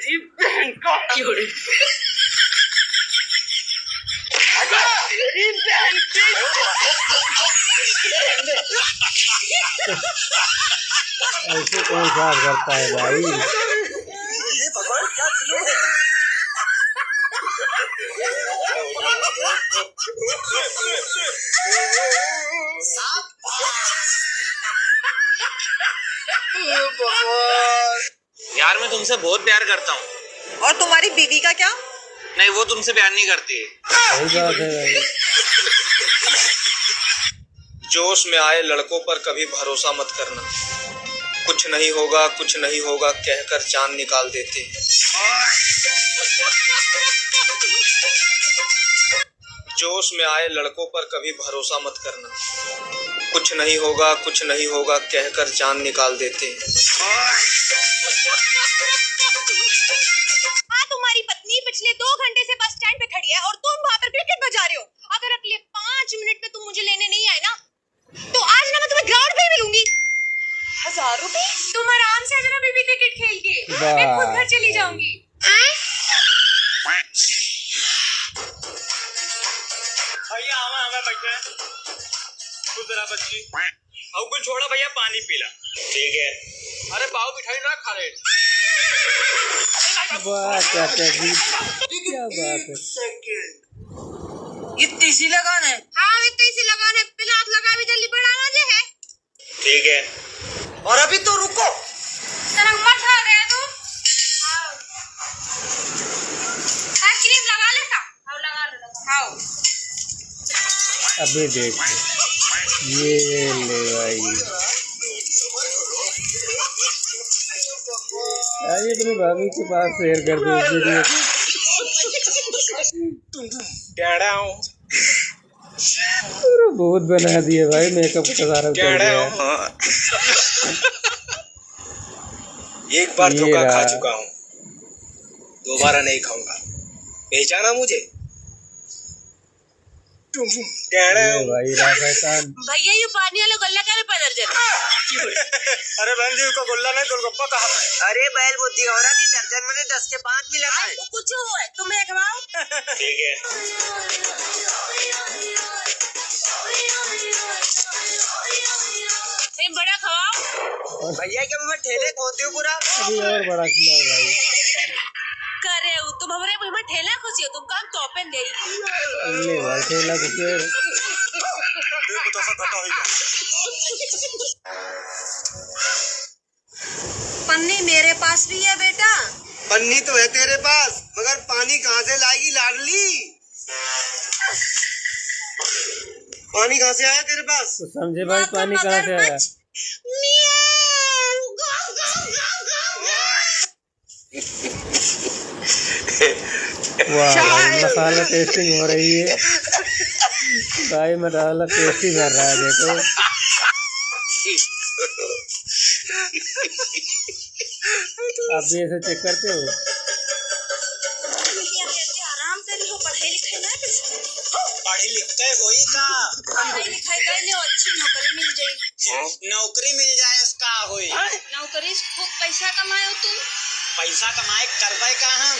तेरी बहन का क्यों रे? तेरी बहन की ऐसे कौन साफ करता है भाई? ये भगवान क्या जुलूम है? यार मैं तुमसे बहुत प्यार करता हूँ। और तुम्हारी बीवी का क्या? नहीं, वो तुमसे प्यार नहीं करती। सही बात है भाई। जोश में आए लड़कों पर कभी भरोसा मत करना, कुछ नहीं होगा कुछ नहीं होगा कहकर जान निकाल देते हैं। जोश में आए लड़कों पर कभी भरोसा मत करना, कुछ नहीं होगा कुछ नहीं होगा कहकर जान निकाल देते हैं। हाँ, तुम्हारी पत्नी पिछले 2 घंटे से बस स्टैंड पे खड़ी है और तुम वहाँ पर क्रिकेट बजा रहे हो। अगर अगले 5 मिनट में तुम मुझे लेने नहीं आए ना, तो आज ना मैं तुम्हें ग्राउंड पे मिलूंगी। 1000 रुपए? तुम आराम से आ जाना बेबी, क्रिकेट खेल के मैं खुद घर चली जाऊंगी। भैया हमें बैठे तू जरा बच्ची अंकुल छोड़ा भैया, पानी पीला। ठीक है। अरे बाबू मिठाई ना खा रहे। वाह चाचा जी, क्या बात है। इतनी सी लगान है? हाँ, इतनी सी लगान है। पिलात लगा भी जल्दी बढ़ाना जे है। ठीक है। और अभी तो रुको, जरा मत खा गया तू। हाँ, क्रीम लगा ले सा। हाँ, लगा ले। खाओ। अभी देखो, ये ले भाई। आइए अपनी भाभी के पास शेयर कर दो इस वीडियो को। पूरा बहुत बना दिए भाई, मेकअप का सारा उतर गया। एक बार धोखा खा चुका हूँ, दोबारा नहीं खाऊंगा। पहचाना मुझे? भाई राजस्थान। भैया ये पानी वाला गल्ला क्या पैदल चल? अरे बहन जी को गोल्ला नहीं गोलगप्पा कहा है। अरे बैल बुद्धि हो रहा थी, दर्जन में 10 के 5 मिला है। कुछ हुआ है तुम्हें खवाओ। ठीक है। बड़ा खवाओ। भैया क्या मैं ठेले खोती हूँ पूरा। अभी और बड़ा खिलाओ भाई। करे तुम हमारे मुंह में ठेला खुशी हो, तुम काम तोपन दे रही। ले भाई ठेला कुछ। पन्नी मेरे पास भी है बेटा। पन्नी तो है तेरे पास, मगर पानी कहाँ से लाएगी लाडली? पानी कहाँ से आया तेरे पास? तो समझे भाई, पानी कहाँ से आया? वाह भाई, मसाला टेस्टिंग हो रही है भाई, मसाला टेस्टिंग कर रहा है देखो। आप भी ऐसे चेक करते हो? आराम से रहो, पढ़ाई लिखाई ना पढ़ी लिखते कोई का पढ़ाई लिखाई कर लो, अच्छी नौकरी मिल जाए। नौकरी मिल जाए उसका होई। नौकरी से खूब पैसा कमाओ तुम। पैसा कमाए करवाए का हम।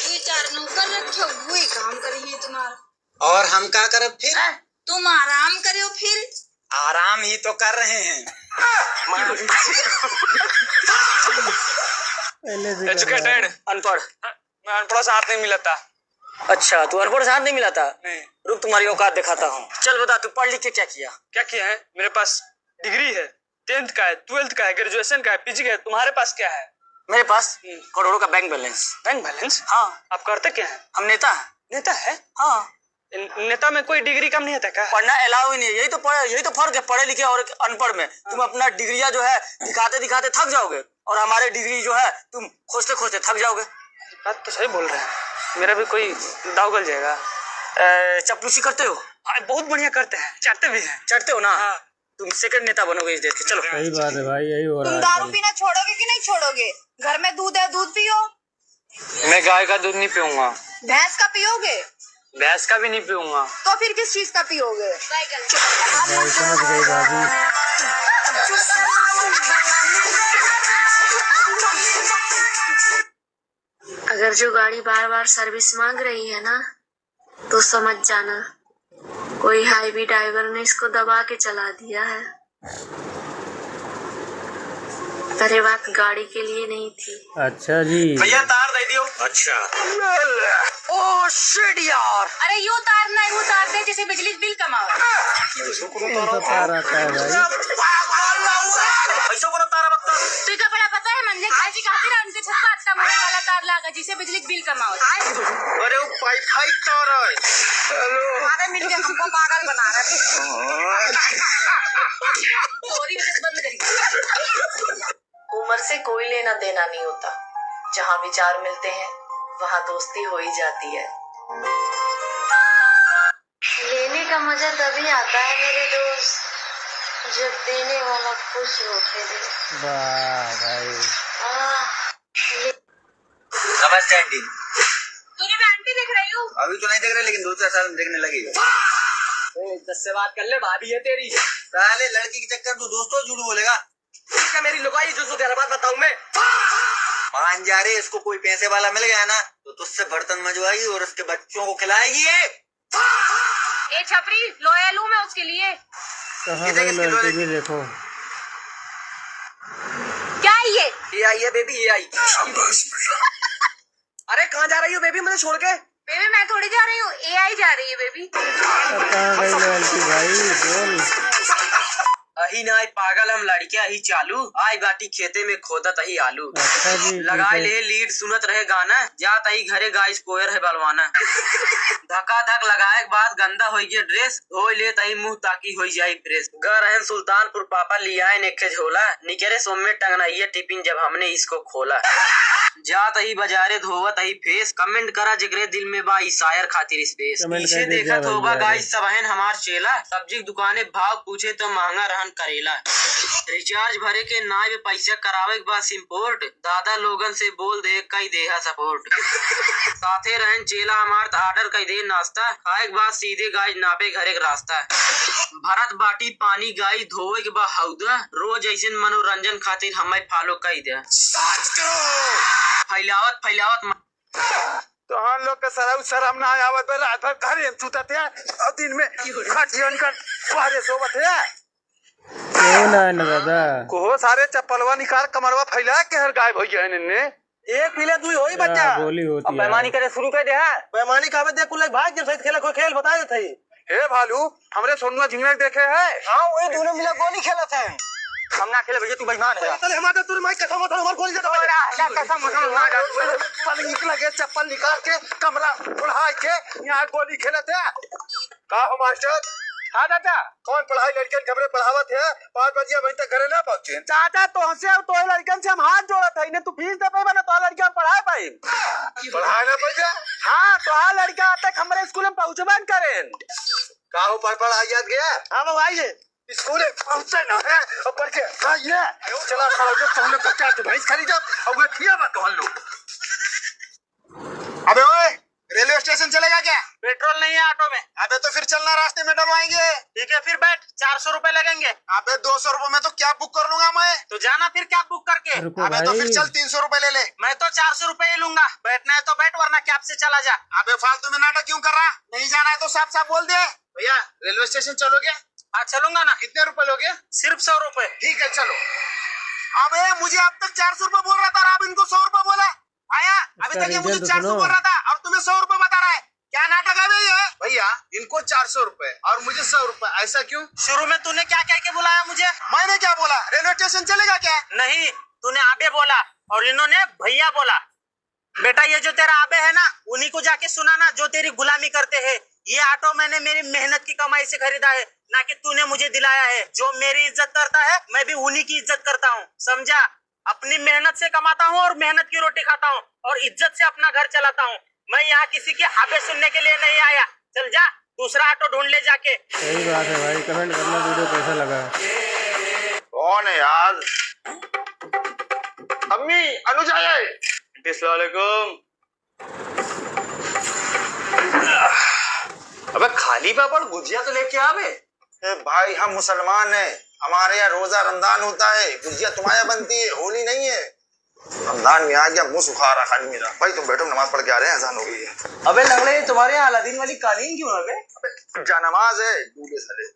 वही 4 नौकर रखो, वही काम करिए तुम्हारा। और हम क्या करब फिर? तुम आराम करो फिर। आराम ही तो कर रहे हैं। पहले से कर रहा है। अनपढ़। मैं अनपढ़ साथ नहीं मिला था। अच्छा, तू अनपढ़ साथ नहीं मिला था? नहीं। रुक तुम्हारी औकात दिखाता हूँ। चल बता, तू पढ़ लिख के क्या किया? क्या किया है? मेरे पास डिग्री है, 10th का है, 12th का है, ग्रेजुएशन का है, पीजी का है। तुम्हारे पास क्या है? मेरे पास करोड़ों का बैंक बैलेंस। Bank balance? हाँ। आप करते क्या है? हम नेता है। नेता है? हाँ। नेता में कोई डिग्री कम नहीं होता क्या? पढ़ना अलाउ ही नहीं है। यही तो फर्क है पढ़े लिखे और अनपढ़ में। तुम अपना डिग्रिया जो है दिखाते दिखाते थक जाओगे, और हमारे डिग्री जो है तुम खोजते खोजते थक जाओगे। बात तो सही बोल रहे हैं, मेरा भी कोई दाव गल जाएगा। चपलूसी करते हो? बहुत बढ़िया करते हैं, चढ़ते भी हैं। चढ़ते हो ना? हाँ। तुम सेकंड नेता बनोगे इस देश के। चलो। सही बात है भाई, यही हो रहा तुम है दारू आजकल। पीना छोड़ोगे कि नहीं छोड़ोगे? घर में दूध है, दूध पियो। मैं गाय का दूध नहीं पीऊंगा। भैंस का पियोगे? भैंस का भी नहीं पीऊंगा। तो फिर किस चीज का पियोगे? भाई समझ गई भाभी। अगर जो गाड़ी बार बार सर्विस मांग रही है ना, तो समझ जाना कोई हाईवे ड्राइवर ने इसको दबा के चला दिया है। अरे बात गाड़ी के लिए नहीं थी। अच्छा जी। भैया तार दे दियो। अच्छा ओ शिट यार। अरे यूं उतारना है, वो उतार दे जैसे बिजली बिल कमाओ। कौन सा तार आता है भाई? ऐसा कौन तारा बत्ता? तुझे क्या बड़ा पता है मंदिर खाची खातिर उनके छत पर अच्छा मोटा वाला तार लागा जिसे बिजली बिल कमाओ। अरे वो पाइप तार है। हमारे मिलके हमको पागल बना रहा है। चोरी बंद करिए। उम्र से कोई लेना देना नहीं होता, जहाँ विचार मिलते हैं वहाँ दोस्ती हो ही जाती है। लेने का मजा तभी आता है मेरे दोस्त, जब देने वाला खुश होके दे। वाह भाई। नमस्ते आंटी। तुझे मैं आंटी दिख रही हूँ? अभी तो नहीं देख रहे, लेकिन 2-4 साल में देखने लगेगा। इससे बात कर ले, भाभी है तेरी। साले लड़की के चक्कर तू दोस्तों झूठ बोलेगा। क्या मेरी लुगाई जो तेरा बात बताऊं मैं? मान जा रहे, इसको कोई पैसे वाला मिल गया ना तो तुझसे बर्तन मंजवाएगी और उसके बच्चों को खिलाएगी। ए छपरी लोया लूं मैं उसके लिए। कहाँ गई लड़की भी देखो। क्या ये? ये आई है बेबी, ये आई। अरे कहाँ जा रही हो बेबी मुझे छोड़ के? बेबी मैं थोड़ी जा रही हूँ, एआई जा रही है बेबी। कहाँ गई लड़की भाई बोल। अही ना पागल हम लड़के अही चालू आई बाटी खेते में खोदत अही आलू। अच्छा जी। लगाए ले लीड सुनत रहे गाना, जात अही घरे गाइस कोयर है बलवाना। धक्का धक लगाए के बाद गंदा हो गया ड्रेस, धोई ले तही मुंह ताकि हो जाए फ्रेश। गरहन सुल्तानपुर पापा लिया नेखे झोला, निकरे सोमे टंगना ये टिफिन जब हमने इसको खोला। जात अही बाजारे धोवत अही फेस, कमेंट करा जिगरे दिल में बा शायर खातिर स्पेस। पीछे देखत होगा गाइस सबहन हमार चेला, सब्जी की दुकाने भाव पूछे तो महंगा रहन करेला। रिचार्ज भरे के नाय में पैसा करावे के बाद इम्पोर्ट, दादा लोगन से बोल दे कई देहा सपोर्ट। साथे रहन चेला हमार ऑर्डर कई दे नाश्ता, खाए के बाद सीधे गाय नापे घरे के रास्ता। भरत बाटी पानी गाय धोवे के बाद हौदा, रोज ऐसे मनोरंजन खातिर हमें फॉलो कई दे। फैलावत तो हम लोग के सरऊ शर्म ना आवत बे, रात भर घरे में सुतत है और दिन में खटियन कर बाहरे सोवत है। क्यों ना न दादा? को सारे चप्पलवा निकाल कमरवा फैला के हर गायब हो गया इनने। एक पीले दुई होई बच्चा। बोली होती है। पैमानी करे शुरू कर दे है। पैमानी कावे दे कुल भाग जब खेला कोई खेल बता देते ही। हे भालू हमरे सोनुआ झिंगना देखे है। हां वही दोनों मिला गोली खेलत है। हम ना खेले भैया, तू बेईमान है। चल हमारे तोर माई कसम मत हमार गोली दे। क्या कसम ना चल निकल के चप्पल निकाल के कमरा उड़ा के यहां गोली खेलत है। का हो मास्टर? हाँ दादा। कौन पढ़ाई लड़कन खबरें पढ़ावत है? 5 बजे अभी तक घरे ना पहुंचे। चाचा तो हमसे और तो लड़कन से हम हाथ जोड़त है, इन्हें तू फीस दे पाई ना तो लड़का पढ़ाए पाई। पढ़ाए ना पाई? हाँ तो हाँ लड़का तक हमारे स्कूल में पहुंचबन करें। का हो पढ़ाई याद गया? हाँ वो आई है स्कूल पहुंचे ना है और पढ़ के आइए। चला खड़ा जो तुम लोग क्या तो भैंस खरीद और वो खिया मत हम लोग। अबे ओए रेलवे स्टेशन चलेगा क्या? पेट्रोल नहीं है ऑटो में। अबे तो फिर चलना, रास्ते में डलवाएंगे। ठीक है फिर बैठ, 400 रुपए लगेंगे। अबे 200 रुपए में तो क्या बुक कर लूंगा मैं। तो जाना फिर क्या बुक करके। अबे तो फिर चल 300 रुपए ले ले। मैं तो 400 रुपए ही लूंगा, बैठना है तो बैठ वरना कैब से चला जा। अबे फालतू में नाटक क्यों कर रहा? नहीं जाना है तो साफ साफ बोल दे। भैया रेलवे स्टेशन चलोगे? हाँ चलूंगा ना। कितने रुपए लोगे? सिर्फ 100 रुपए। ठीक है चलो। अबे मुझे अब तक 400 रुपए बोल रहा था, अब इनको 100 रुपए बोला। आया अभी तक ये मुझे 400 बोल रहा था और तुम्हें 100 रुपए बता रहा है। क्या नाटक है ये? भैया इनको 400 रुपए और मुझे 100 रुपए, ऐसा क्यों? शुरू में तूने क्या कह के बुलाया मुझे? मैंने क्या बोला? रेलवे स्टेशन चलेगा क्या? नहीं, तूने आबे बोला और इन्होंने भैया बोला। बेटा ये जो तेरा आबे है ना, उन्हीं को जाके सुनाना जो तेरी गुलामी करते हैं। ये ऑटो मैंने मेरी मेहनत की कमाई से खरीदा है, ना कि तूने मुझे दिलाया है। जो मेरी इज्जत करता है मैं भी उन्हीं की इज्जत करता हूँ, समझा? अपनी मेहनत से कमाता हूँ और मेहनत की रोटी खाता हूँ और इज्जत से अपना घर चलाता हूँ। मैं यहाँ किसी के आबे सुनने के लिए नहीं आया। चल जा दूसरा ऑटो ढूंढ ले जाके। सही बात है भाई, कमेंट करना वीडियो कैसा लगा। कौन है यार? अम्मी अनुजा है। अस्सलाम वालेकुम। अबे खाली पापड़ गुजिया तो लेके आवे। भाई हम मुसलमान हैं, हमारे यहाँ रोजा रमजान होता है, गुजिया तुम्हारे बनती है, होली नहीं है। रमजान में आ गया, मुंह सुखा रहा खाली मेरा। भाई तुम बैठो, नमाज पढ़ के आ रहे हैं, अजान हो गई है। अबे लंगड़े, तुम्हारे यहाँ अलादीन वाली कालीन क्यों है बे? अबे जा नमाज है, दूल्हे साले।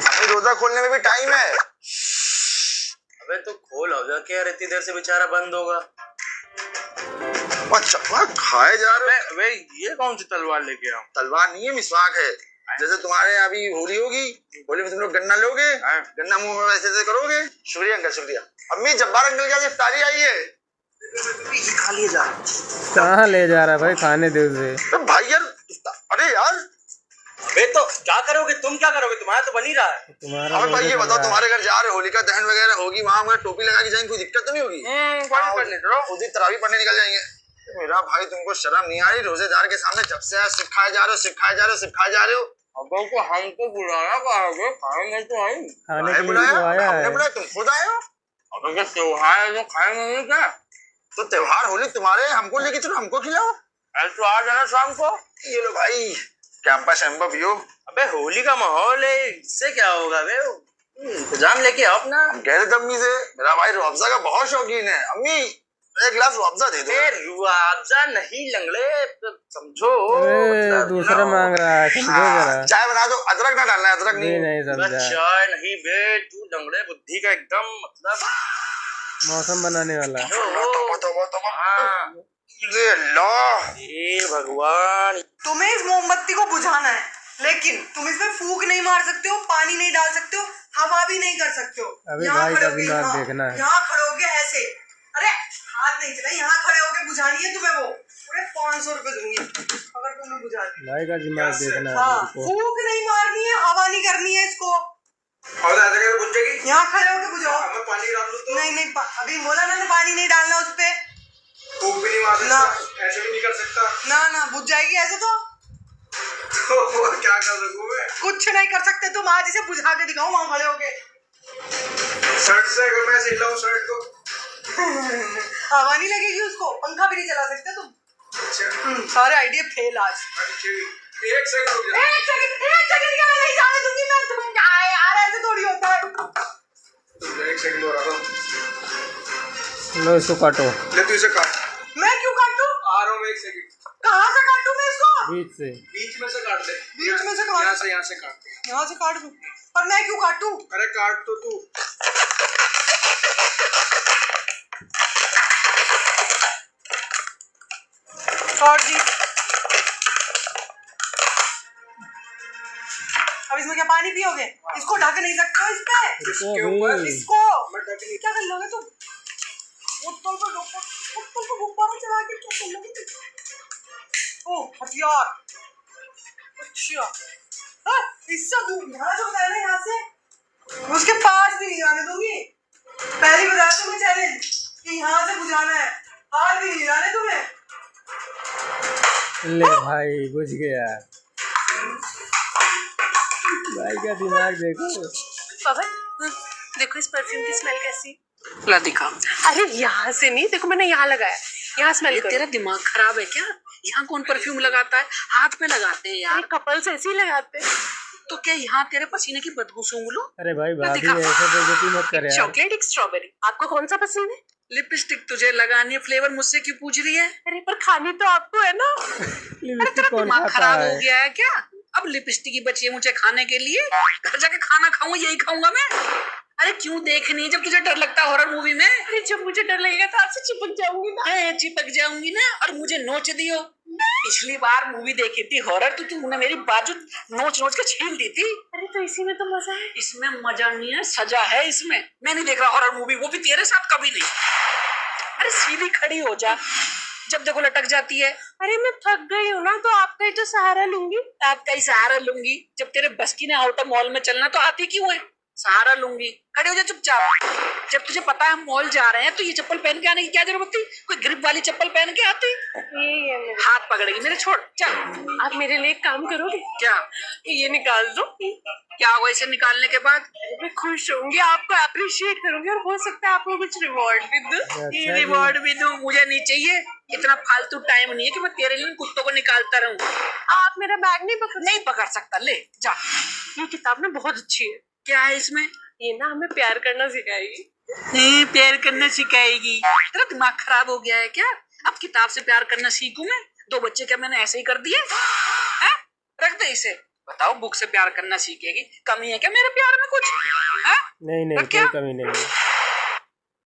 अभी रोजा खोलने में भी टाइम है। अबे तो खोल हो जा, क्या इतनी देर से बेचारा बंद होगा। अच्छा खाए जा रहे हो? वे ये कौन सी तलवार लेके आओ? तलवार नहीं है, मिसवाक है। जैसे तुम्हारे यहाँ अभी होली होगी, होली में तुम लोग गन्ना लोगे, गन्ना मुंह में वैसे करोगे। शुक्रिया अंकल, शुक्रिया। अम्मी जब्बार अंकल की इफ्तारी आई है, खा लिए जा। कहाँ ले जा रहा है भाई, खाने दे उसे। तो भाई यार, अरे यार बे तो क्या करोगे तुम, क्या करोगे? तुम्हारा तो बन ही रहा है। तुम्हारा अब भाई ये रोजा बताओ, चल रहा तुम्हारे घर जा रहे हो, होलिका दहन वगैरह होगी, वहां हमें टोपी लगा के जाएंगे, कोई दिक्कत तो नहीं होगी? उसी तरावी पढ़ने निकल जाएंगे। मेरा भाई तुमको शर्म नहीं आ रही? रोजेदार के सामने जब से सिर्फ खाए जा रहे हो, सिर्फ खाए जा रहे हो, सिर्फ खाए जा रहे हो। अब को हमको बुलाया कहोगे, खाएंगे तो आई। खाने के लिए बुलाया? तो आया हमने है। बुलाया, तुम खुद आए हो। अब अगर त्योहार है तो खाएंगे नहीं क्या? तो त्योहार होली तुम्हारे, हमको लेके चलो, हमको खिलाओ। तो आ जाना शाम को। ये लो भाई कैंपा शैम्पा पियो। अबे होली का माहौल है, इससे क्या होगा बे? इंतजाम लेके आओ अपना। हम कह रहे थे अम्मी से, मेरा भाई रुअफ़ज़ा का बहुत शौकीन है। अम्मी एक गिलास रुअफ़ज़ा दे दो। रुअफ़ज़ा नहीं लंगड़े, समझो। अरे दूसरा मांग रहा है, समझो जरा। चाय बना दो, अदरक ना डालना है, अदरक नहीं। नहीं समझा। चाय नहीं बे, तू लंगड़े बुद्धि का एकदम मतलब मौसम बनाने वाला। ये अल्लाह, ये भगवान। तुम्हें इस मोमबत्ती को बुझाना है, लेकिन तुम इसमें फूंक नहीं मार सकते हो, पानी नहीं डाल सकते हो, हवा भी नहीं कर सकते हो। अभी यहाँ भाई खड़े का होके दिमाग यहाँ- देखना है। यहाँ खड़े होके ऐसे, अरे हाथ नहीं चला, यहाँ खड़े होके बुझानी है तुम्हें। वो पूरे 500 रुपए दूंगी अगर तुमने बुझा दी। भाई का दिमाग देखना है हाँ, मेरे को। फूंक नहीं मारनी है, हवा नहीं करनी है इसको। बुझ जाएगी। यहाँ खड़े होके बुझाओ। मैं पानी डाल दूं तो? नहीं अभी बोला मैंने, पानी नहीं डालना उस पे। फूंक भी नहीं मार ना। सकता, ऐसे भी नहीं कर सकता। ना बुझ जाएगी ऐसे तो। तो क्या कर सकूं मैं? कुछ नहीं कर सकते तुम, आज इसे बुझा के दिखाओ वहां खड़े होके। शर्ट से अगर मैं सीख लाऊं शर्ट को, हवा नहीं लगेगी उसको, पंखा भी नहीं चला सकते तुम। अच्छा सारे आइडिया फेल आज। एक सेकंड रुक जा। एक सेकंड का मैं नहीं जाने दूंगी मैं, तुम यार ऐसे थोड़ी होता है। एक सेकंड और आ रहा हूं। लो इसको काटो ले तू इसे काट। मैं क्यों काटूं? आ रहा हूं मैं, एक सेकंड। कहाँ से काटूं मैं इसको? बीच से। बीच में से काट दे। बीच में से काट? यहाँ से काट दे। यहाँ से काट दूं, पर मैं क्यों काटूं? अरे काट तो तू। काट दी। अब इसमें क्या पानी पियोगे? इसको ढक नहीं सकते हो इस पे। इसके ऊपर इसको मैं ढक नहीं। क्या कर लोगे तुम? उत्तल को गुब्बारा चला के क्या कर लोगे? ओह हथियार। अच्छा हाँ, इससे दूर यहाँ से बताया ना, यहाँ से उसके पास भी नहीं आने दूंगी। पहले ही बताया तुम्हें चैलेंज कि यहाँ से बुझाना है, हाथ भी नहीं लाने तुम्हें। ले भाई बुझ गया। भाई का दिमाग देखो। पापा देखो इस परफ्यूम की स्मेल कैसी। ला दिखा। अरे यहाँ से नहीं, देखो मैंने यहाँ लगाया, यहाँ स्मेल करो। तेरा दिमाग खराब है क्या? यहाँ कौन परफ्यूम लगाता है? हाथ पे लगाते हैं यार। कपल्स ऐसे ही लगाते हैं। तो क्या यहाँ तेरे पसीने की बदबू सूंघ लो? अरे भाई भाभी दिखा। ऐसे बेइज्जती मत कर यार। चॉकलेट एक स्ट्रॉबेरी, आपको कौन सा पसंद है? लिपस्टिक तुझे लगानी है, फ्लेवर मुझसे क्यों पूछ रही है? अरे पर खानी तो आपको है ना। लिपस्टिक कौन दिमाग खाता खराब हो है? गया है क्या? अब लिपस्टिक ही बची है मुझे खाने के लिए, घर जाके खाना खाऊंगा, यही खाऊंगा मैं। अरे क्यों देखनी जब तुझे डर लगता है हॉरर मूवी में? अरे जब मुझे डर लगेगा तो आपसे चिपक जाऊंगी ना। चिपक जाऊंगी ना और मुझे नोच दियो। पिछली बार मूवी देखी थी हॉरर, तो तूने मेरी बाजू नोच नोच के छील दी थी। अरे तो इसी में तो मजा है। इसमें मजा नहीं है, सजा है इसमें। मैं नहीं देख रहा हॉरर मूवी, वो भी तेरे साथ कभी नहीं। अरे सीधी खड़ी हो जा, जब देखो लटक जाती है। अरे मैं थक गई हूँ ना, तो आपका ही तो सहारा लूंगी। आपका ही सहारा लूंगी? जब तेरे बस की ना आउट ऑफ मॉल में चलना तो आती क्यों है? सहारा लूंगी, खड़े हो जा चुपचाप। जब तुझे पता है हम मॉल जा रहे हैं तो ये चप्पल पहन के आने की क्या जरूरत थी? कोई ग्रिप वाली चप्पल पहन के आती। ये हाथ पकड़ेगी मेरे, छोड़ चल। आप मेरे लिए एक काम करोगे क्या? ये निकाल दो। क्या होगा इसे निकालने के बाद? मैं खुश होंगी, आपको अप्रिशिएट करूंगी और हो सकता है आपको कुछ रिवॉर्ड भी दूं। ये रिवॉर्ड भी दूं? मुझे नहीं चाहिए, इतना फालतू टाइम नहीं है कि मैं तेरे लिए कुत्तों को निकालता रहूं। आप मेरा बैग नहीं पकड़ सकता, ले जा। ये किताब ना बहुत अच्छी है। क्या है इसमें? ये ना हमें प्यार करना सिखाएगी। प्यार करना सिखाएगी? तेरा दिमाग खराब हो गया है क्या? अब किताब से प्यार करना सीखूं मैं? 2 बच्चे क्या मैंने ऐसे ही कर दिए हैं? रख दे इसे। बताओ, बुक से प्यार करना सीखेगी? कमी है क्या मेरे प्यार में कुछ? नहीं नहीं, कोई कमी नहीं है।